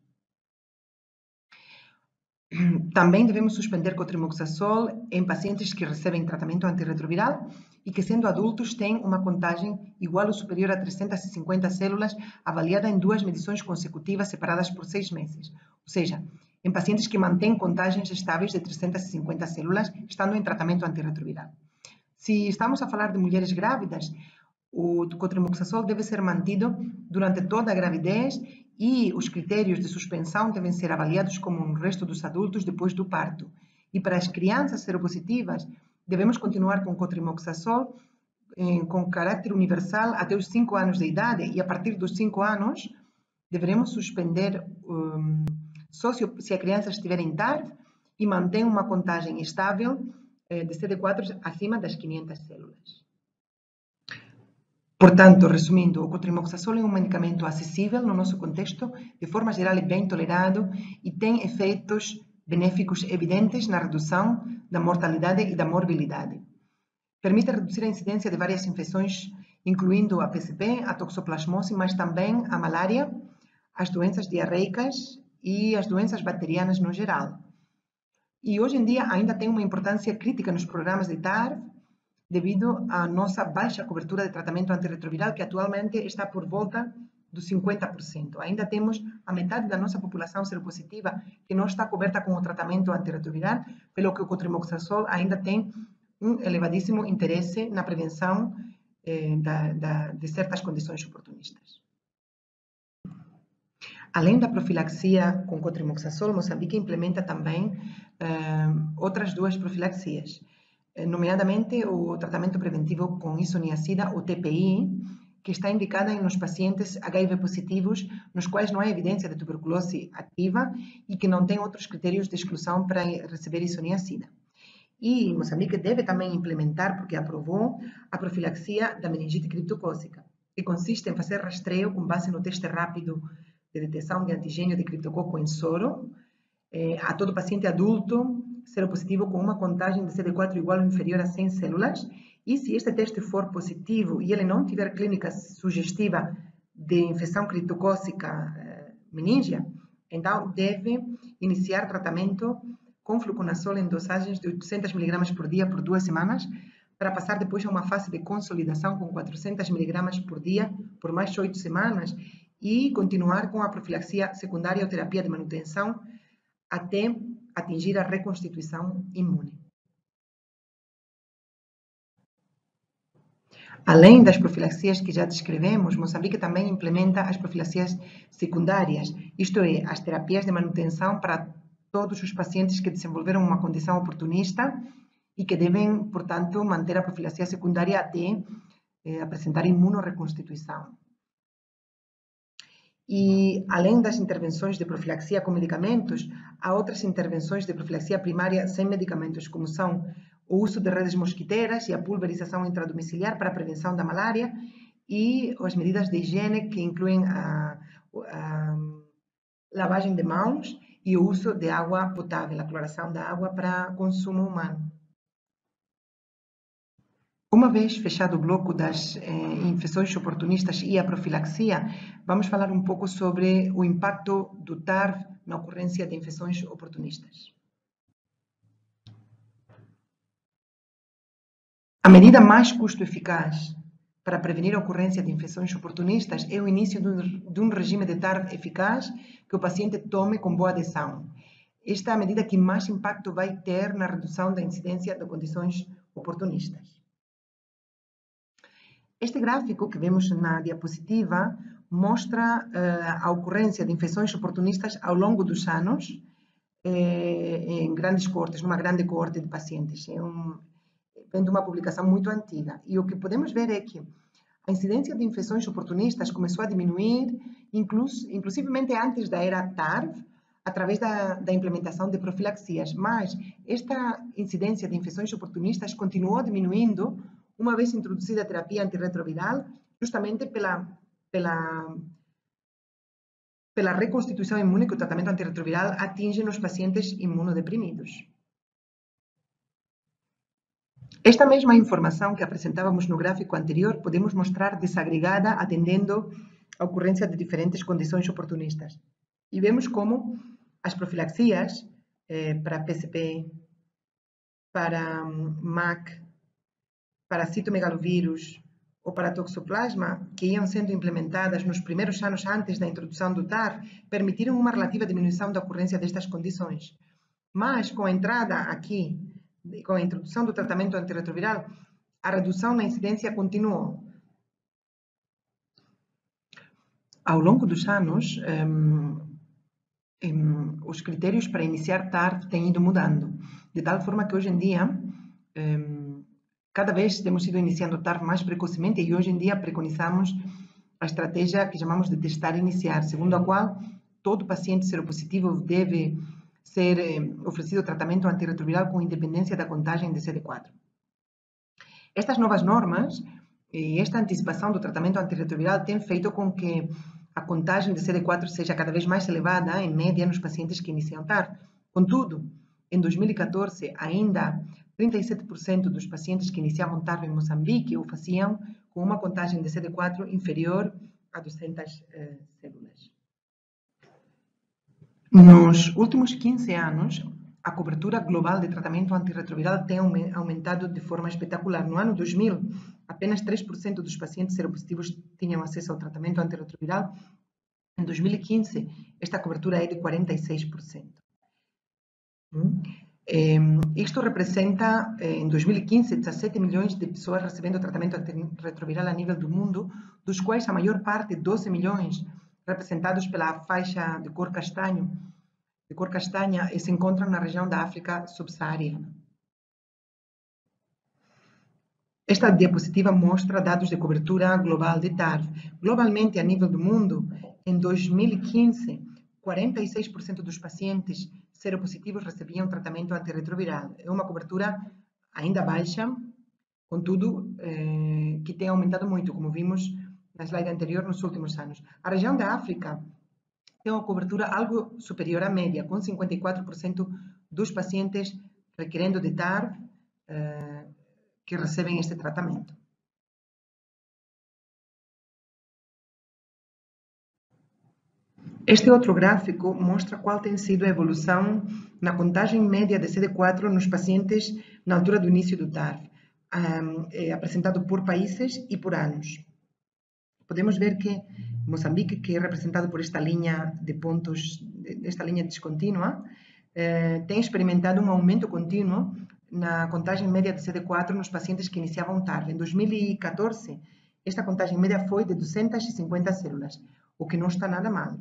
Também devemos suspender cotrimoxazol em pacientes que recebem tratamento antirretroviral e que, sendo adultos, têm uma contagem igual ou superior a 350 células avaliada em 2 medições consecutivas separadas por 6 meses. Ou seja, em pacientes que mantêm contagens estáveis de 350 células estando em tratamento antirretroviral. Se estamos a falar de mulheres grávidas, o cotrimoxazol deve ser mantido durante toda a gravidez e os critérios de suspensão devem ser avaliados como o resto dos adultos depois do parto. E para as crianças seropositivas, devemos continuar com cotrimoxazol com caráter universal até os 5 anos de idade e a partir dos 5 anos deveremos suspender só se a criança estiver em TARV e mantém uma contagem estável de CD4 acima das 500 células. Portanto, resumindo, o cotrimoxazol é um medicamento acessível no nosso contexto, de forma geral é bem tolerado e tem efeitos benéficos evidentes na redução da mortalidade e da morbilidade. Permite reduzir a incidência de várias infecções, incluindo a PCP, a toxoplasmose, mas também a malária, as doenças diarreicas e as doenças bacterianas no geral. E hoje em dia ainda tem uma importância crítica nos programas de TARV, devido à nossa baixa cobertura de tratamento antirretroviral, que atualmente está por volta dos 50%. Ainda temos a metade da nossa população seropositiva que não está coberta com o tratamento antirretroviral, pelo que o cotrimoxazol ainda tem um elevadíssimo interesse na prevenção de certas condições oportunistas. Além da profilaxia com cotrimoxazol, Moçambique implementa também outras 2 profilaxias, nomeadamente o tratamento preventivo com isoniazida, ou TPI, que está indicada nos pacientes HIV positivos, nos quais não há evidência de tuberculose ativa e que não tem outros critérios de exclusão para receber isoniazida. E Moçambique deve também implementar, porque aprovou, a profilaxia da meningite criptocócica, que consiste em fazer rastreio com base no teste rápido de detecção de antigênio de criptococo em soro, a todo paciente adulto seropositivo com uma contagem de CD4 igual ou inferior a 100 células, e se este teste for positivo e ele não tiver clínica sugestiva de infecção criptocócica meníngea, então deve iniciar tratamento com fluconazol em dosagens de 800 mg por dia por 2 semanas, para passar depois a uma fase de consolidação com 400 mg por dia por mais 8 semanas e continuar com a profilaxia secundária ou terapia de manutenção até atingir a reconstituição imune. Além das profilaxias que já descrevemos, Moçambique também implementa as profilaxias secundárias, isto é, as terapias de manutenção para todos os pacientes que desenvolveram uma condição oportunista e que devem, portanto, manter a profilaxia secundária até apresentar imunorreconstituição. E, além das intervenções de profilaxia com medicamentos, há outras intervenções de profilaxia primária sem medicamentos, como são o uso de redes mosquiteiras e a pulverização intradomiciliar para a prevenção da malária e as medidas de higiene que incluem a lavagem de mãos e o uso de água potável, a cloração da água para consumo humano. Uma vez fechado o bloco das infecções oportunistas e a profilaxia, vamos falar um pouco sobre o impacto do TARV na ocorrência de infecções oportunistas. A medida mais custo-eficaz para prevenir a ocorrência de infecções oportunistas é o início de um regime de TARV eficaz que o paciente tome com boa adesão. Esta é a medida que mais impacto vai ter na redução da incidência de condições oportunistas. Este gráfico que vemos na diapositiva mostra a ocorrência de infecções oportunistas ao longo dos anos em grandes coortes, numa grande coorte de pacientes. Vem de uma publicação muito antiga. E o que podemos ver é que a incidência de infecções oportunistas começou a diminuir, inclusivemente antes da era TARV, através da implementação de profilaxias. Mas esta incidência de infecções oportunistas continuou diminuindo uma vez introduzida a terapia antirretroviral, justamente pela reconstituição imune que o tratamento antirretroviral atinge nos pacientes imunodeprimidos. Esta mesma informação que apresentávamos no gráfico anterior podemos mostrar desagregada atendendo a ocorrência de diferentes condições oportunistas. E vemos como as profilaxias para PCP, para MAC, para citomegalovírus ou para toxoplasma, que iam sendo implementadas nos primeiros anos antes da introdução do TARV, permitiram uma relativa diminuição da ocorrência destas condições. Mas, com a entrada aqui, com a introdução do tratamento antirretroviral, a redução na incidência continuou. Ao longo dos anos, os critérios para iniciar TARV têm ido mudando, de tal forma que hoje em dia, cada vez temos ido iniciando TARV mais precocemente e hoje em dia preconizamos a estratégia que chamamos de testar e iniciar, segundo a qual todo paciente seropositivo deve ser oferecido tratamento antirretroviral com independência da contagem de CD4. Estas novas normas e esta antecipação do tratamento antirretroviral tem feito com que a contagem de CD4 seja cada vez mais elevada, em média, nos pacientes que iniciam TARV. Contudo, em 2014, ainda 37% dos pacientes que iniciavam TARV em Moçambique o faziam com uma contagem de CD4 inferior a 200 células. Nos últimos 15 anos, a cobertura global de tratamento antirretroviral tem aumentado de forma espetacular. No ano 2000, apenas 3% dos pacientes seropositivos tinham acesso ao tratamento antirretroviral. Em 2015, esta cobertura é de 46%. Isto representa, em 2015, 17 milhões de pessoas recebendo tratamento antirretroviral a nível do mundo, dos quais a maior parte, 12 milhões, representados pela faixa de cor castanha, se encontram na região da África subsaariana. Esta diapositiva mostra dados de cobertura global de TARV. Globalmente, a nível do mundo, em 2015, 46% dos pacientes seropositivos recebiam tratamento antirretroviral. É uma cobertura ainda baixa, contudo, que tem aumentado muito, como vimos na slide anterior, nos últimos anos. A região da África tem uma cobertura algo superior à média, com 54% dos pacientes requerendo de TARV que recebem este tratamento. Este outro gráfico mostra qual tem sido a evolução na contagem média de CD4 nos pacientes na altura do início do TARV, apresentado por países e por anos. Podemos ver que Moçambique, que é representado por esta linha de pontos, esta linha descontínua, tem experimentado um aumento contínuo na contagem média de CD4 nos pacientes que iniciavam TARV. Em 2014, esta contagem média foi de 250 células, o que não está nada mal.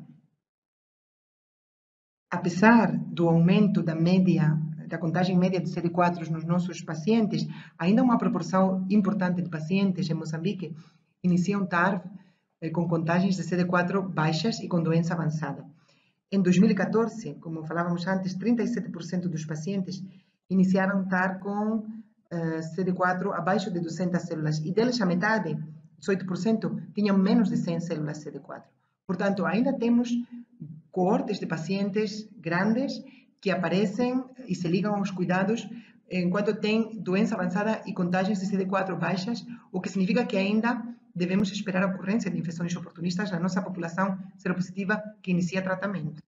Apesar do aumento da contagem média de CD4 nos nossos pacientes, ainda uma proporção importante de pacientes em Moçambique iniciam TARV com contagens de CD4 baixas e com doença avançada. Em 2014, como falávamos antes, 37% dos pacientes iniciaram TARV com CD4 abaixo de 200 células e deles a metade, 18%, tinham menos de 100 células CD4. Portanto, ainda temos coortes de pacientes grandes que aparecem e se ligam aos cuidados enquanto têm doença avançada e contagens de CD4 baixas, o que significa que ainda devemos esperar a ocorrência de infecções oportunistas na nossa população seropositiva que inicia tratamento.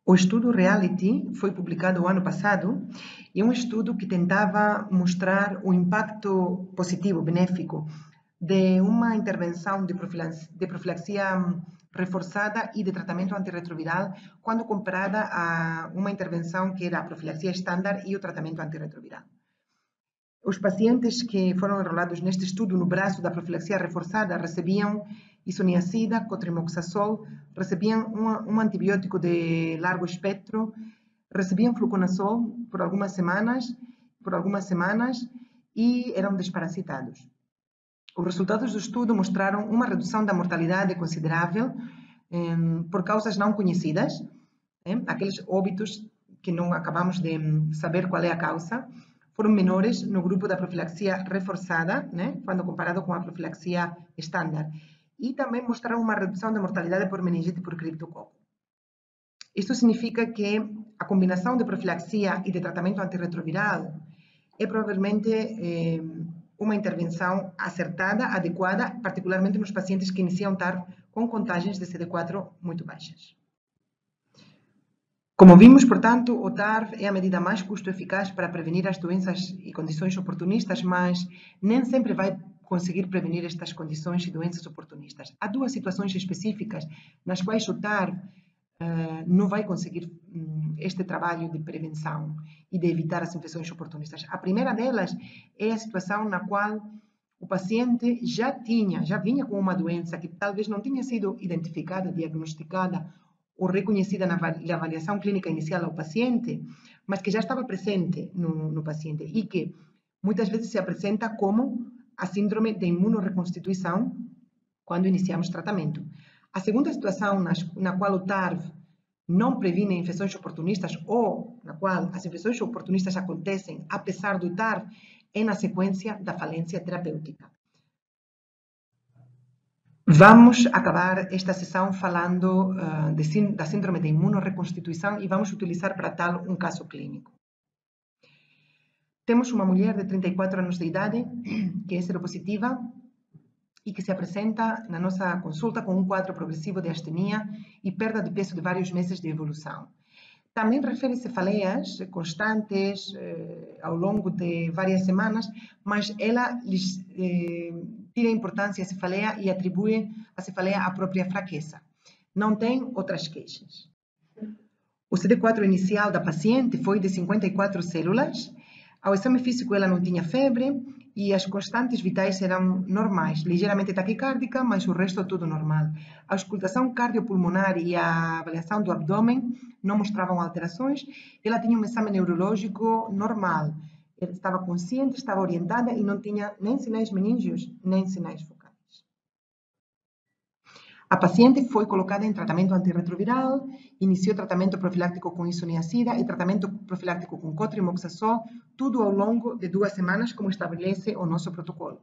O estudo Reality foi publicado o ano passado e é um estudo que tentava mostrar o impacto positivo, benéfico, de uma intervenção de profilaxia reforçada e de tratamento antirretroviral quando comparada a uma intervenção que era a profilaxia estándar e o tratamento antirretroviral. Os pacientes que foram enrolados neste estudo no braço da profilaxia reforçada recebiam isoniazida, cotrimoxazol, recebiam um antibiótico de largo espectro, recebiam fluconazol por algumas semanas e eram desparasitados. Os resultados do estudo mostraram uma redução da mortalidade considerável por causas não conhecidas, aqueles óbitos que não acabamos de saber qual é a causa, foram menores no grupo da profilaxia reforçada, quando comparado com a profilaxia estándar, e também mostraram uma redução da mortalidade por meningite por criptococo. Isto significa que a combinação de profilaxia e de tratamento antirretroviral é provavelmente uma intervenção acertada, adequada, particularmente nos pacientes que iniciam TARV com contagens de CD4 muito baixas. Como vimos, portanto, o TARV é a medida mais custo-eficaz para prevenir as doenças e condições oportunistas, mas nem sempre vai conseguir prevenir estas condições e doenças oportunistas. Há duas situações específicas nas quais o TARV não vai conseguir este trabalho de prevenção e de evitar as infecções oportunistas. A primeira delas é a situação na qual o paciente já vinha com uma doença que talvez não tinha sido identificada, diagnosticada ou reconhecida na avaliação clínica inicial ao paciente, mas que já estava presente no paciente e que muitas vezes se apresenta como a síndrome de imunorreconstituição quando iniciamos tratamento. A segunda situação na qual o TARV não previne infecções oportunistas ou na qual as infecções oportunistas acontecem apesar do TARV é na sequência da falência terapêutica. Vamos acabar esta sessão falando da síndrome de imunorreconstituição e vamos utilizar para tal um caso clínico. Temos uma mulher de 34 anos de idade que é seropositiva e que se apresenta na nossa consulta com um quadro progressivo de astenia e perda de peso de vários meses de evolução. Também refere cefaleias constantes ao longo de várias semanas, mas ela tira importância à cefaleia e atribui à cefaleia a própria fraqueza. Não tem outras queixas. O CD4 inicial da paciente foi de 54 células. Ao exame físico ela não tinha febre e as constantes vitais eram normais, ligeiramente taquicárdica, mas o resto tudo normal. A auscultação cardiopulmonar e a avaliação do abdômen não mostravam alterações. Ela tinha um exame neurológico normal. Ela estava consciente, estava orientada e não tinha nem sinais meníngeos, nem sinais focais. A paciente foi colocada em tratamento antirretroviral, iniciou tratamento profiláctico com isoniazida e tratamento profiláctico com cotrimoxazol, tudo ao longo de 2 semanas, como estabelece o nosso protocolo.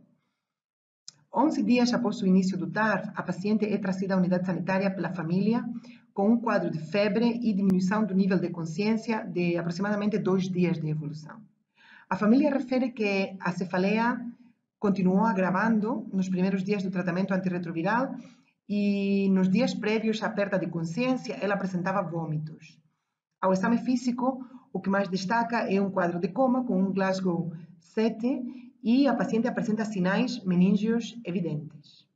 11 dias após o início do TARV, a paciente é trazida à unidade sanitária pela família com um quadro de febre e diminuição do nível de consciência de aproximadamente 2 dias de evolução. A família refere que a cefaleia continuou agravando nos primeiros dias do tratamento antirretroviral e nos dias prévios à perda de consciência ela apresentava vômitos. Ao exame físico, o que mais destaca é um quadro de coma com um Glasgow 7 e a paciente apresenta sinais meníngeos evidentes.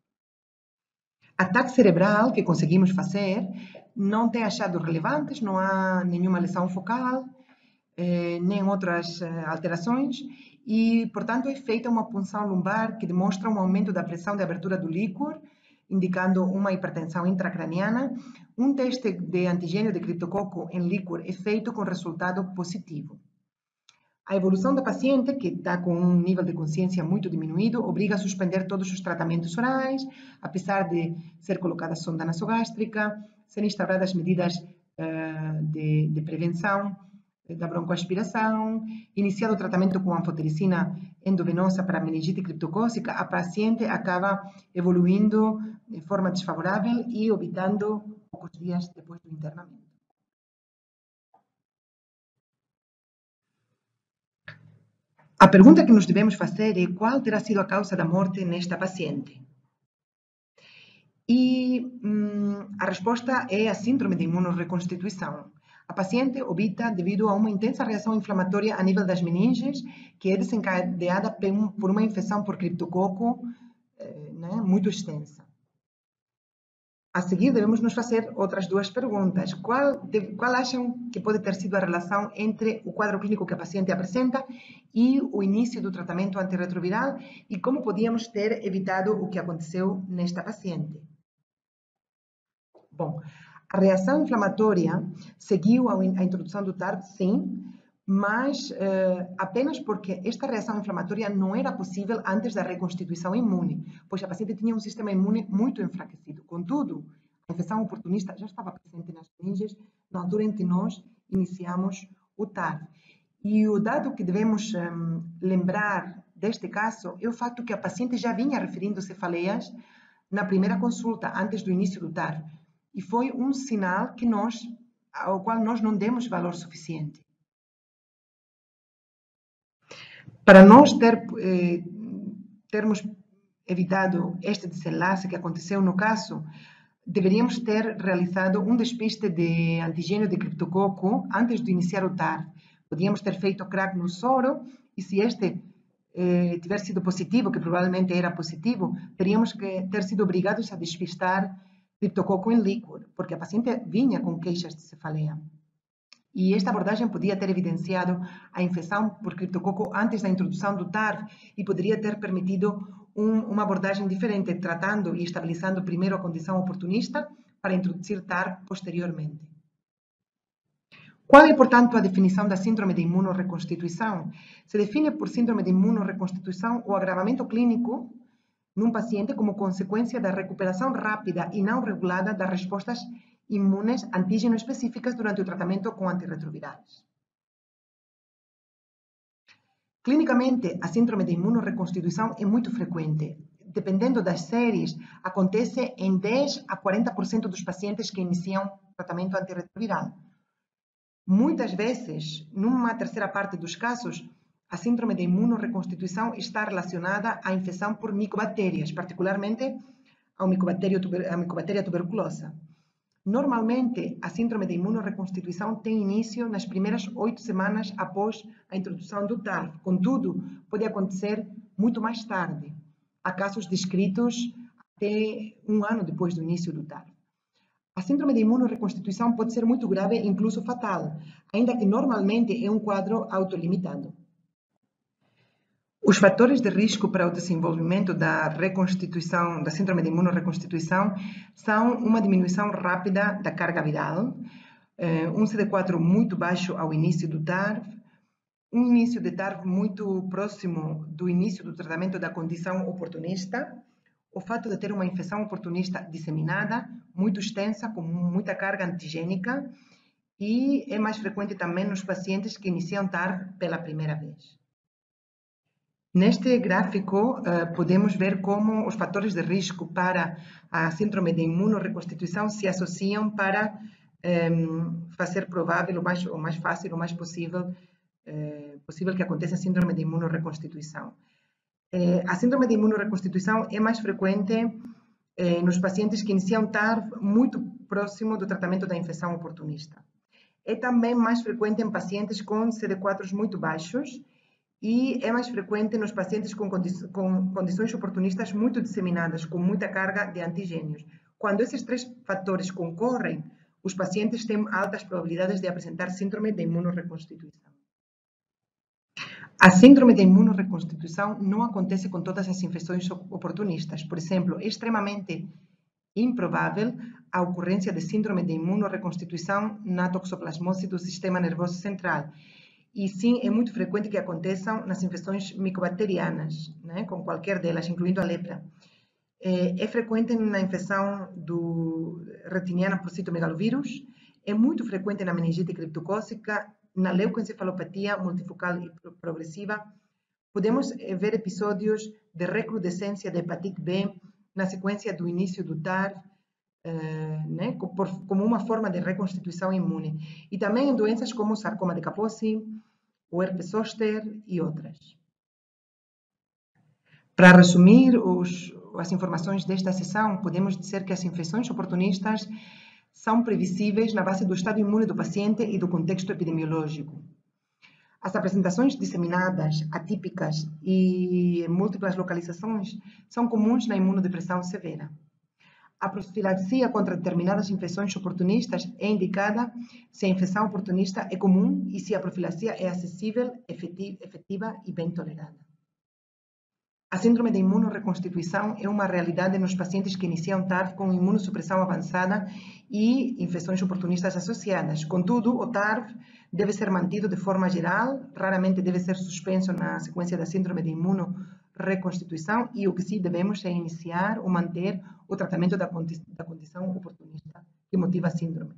Ataque cerebral que conseguimos fazer não tem achados relevantes, não há nenhuma lesão focal, nem outras alterações e, portanto, é feita uma punção lumbar que demonstra um aumento da pressão de abertura do líquor, indicando uma hipertensão intracraniana. Um teste de antigênio de criptococo em líquor é feito com resultado positivo. A evolução da paciente, que está com um nível de consciência muito diminuído, obriga a suspender todos os tratamentos orais, apesar de ser colocada sonda nasogástrica, serem instauradas medidas de prevenção da broncoaspiração, iniciado o tratamento com anfotericina endovenosa para meningite criptocócica, a paciente acaba evoluindo de forma desfavorável e obitando poucos dias depois do internamento. A pergunta que nos devemos fazer é qual terá sido a causa da morte nesta paciente? E a resposta é a síndrome de imunorreconstituição. A paciente obita devido a uma intensa reação inflamatória a nível das meninges, que é desencadeada por uma infecção por criptococo muito extensa. A seguir, devemos nos fazer outras duas perguntas. Qual acham que pode ter sido a relação entre o quadro clínico que a paciente apresenta e o início do tratamento antirretroviral e como podíamos ter evitado o que aconteceu nesta paciente? Bom, a reação inflamatória seguiu a introdução do TARV, sim, mas apenas porque esta reação inflamatória não era possível antes da reconstituição imune, pois a paciente tinha um sistema imune muito enfraquecido. Contudo, a infecção oportunista já estava presente nas meninges na altura em que nós iniciamos o TARV. E o dado que devemos lembrar deste caso é o fato que a paciente já vinha referindo cefaleias na primeira consulta, antes do início do TARV. E foi um sinal ao qual nós não demos valor suficiente. Para nós termos evitado este desenlace que aconteceu no caso, deveríamos ter realizado um despiste de antigênio de criptococo antes de iniciar o TARV. Podíamos ter feito crack no soro e se este tiver sido positivo, que provavelmente era positivo, teríamos que ter sido obrigados a despistar criptococo em líquor, porque a paciente vinha com queixas de cefaleia. E esta abordagem podia ter evidenciado a infecção por criptococo antes da introdução do TARV e poderia ter permitido uma abordagem diferente, tratando e estabilizando primeiro a condição oportunista para introduzir TARV posteriormente. Qual é, portanto, a definição da síndrome de imunorreconstituição? Se define por síndrome de imunorreconstituição o agravamento clínico num paciente como consequência da recuperação rápida e não regulada das respostas imunes antígeno-específicas durante o tratamento com antirretrovirais. Clinicamente, a síndrome de imunorreconstituição é muito frequente. Dependendo das séries, acontece em 10 a 40% dos pacientes que iniciam tratamento antirretroviral. Muitas vezes, numa terceira parte dos casos, a síndrome de imunorreconstituição está relacionada à infecção por micobactérias, particularmente a Mycobacteria tuberculosa. Normalmente, a síndrome de imunorreconstituição tem início nas primeiras 8 semanas após a introdução do TARV. Contudo, pode acontecer muito mais tarde. Há casos descritos até 1 ano depois do início do TARV. A síndrome de imunorreconstituição pode ser muito grave e incluso fatal, ainda que normalmente é um quadro autolimitado. Os fatores de risco para o desenvolvimento da reconstituição, da síndrome de imunorreconstituição, são uma diminuição rápida da carga viral, um CD4 muito baixo ao início do TARV, um início de TARV muito próximo do início do tratamento da condição oportunista, o fato de ter uma infecção oportunista disseminada, muito extensa, com muita carga antigênica, e é mais frequente também nos pacientes que iniciam TARV pela primeira vez. Neste gráfico, podemos ver como os fatores de risco para a síndrome de imunorreconstituição se associam para fazer provável, o mais fácil, o mais possível, possível que aconteça a síndrome de imunorreconstituição. A síndrome de imunorreconstituição é mais frequente nos pacientes que iniciam TARV muito próximo do tratamento da infecção oportunista. É também mais frequente em pacientes com CD4 muito baixos e é mais frequente nos pacientes com condições oportunistas muito disseminadas, com muita carga de antigênios. Quando esses três fatores concorrem, os pacientes têm altas probabilidades de apresentar síndrome de imunorreconstituição. A síndrome de imunorreconstituição não acontece com todas as infecções oportunistas. Por exemplo, é extremamente improvável a ocorrência de síndrome de imunorreconstituição na toxoplasmose do sistema nervoso central. E sim, é muito frequente que aconteçam nas infecções micobacterianas, né, com qualquer delas, incluindo a lepra. É frequente na infecção retiniana por citomegalovírus, é muito frequente na meningite criptocócica, na leucoencefalopatia multifocal e progressiva. Podemos ver episódios de recrudescência de hepatite B na sequência do início do TARV, né, como uma forma de reconstituição imune. E também em doenças como o sarcoma de Kaposi, o herpes zoster e outras. Para resumir as informações desta sessão, podemos dizer que as infecções oportunistas são previsíveis na base do estado imune do paciente e do contexto epidemiológico. As apresentações disseminadas, atípicas e em múltiplas localizações são comuns na imunodepressão severa. A profilaxia contra determinadas infecções oportunistas é indicada se a infecção oportunista é comum e se a profilaxia é acessível, efetiva e bem tolerada. A síndrome de imunorreconstituição é uma realidade nos pacientes que iniciam TARV com imunossupressão avançada e infecções oportunistas associadas. Contudo, o TARV deve ser mantido de forma geral, raramente deve ser suspenso na sequência da síndrome de imunorreconstituição e o que sim devemos é iniciar ou manter o tratamento da condição oportunista que motiva a síndrome.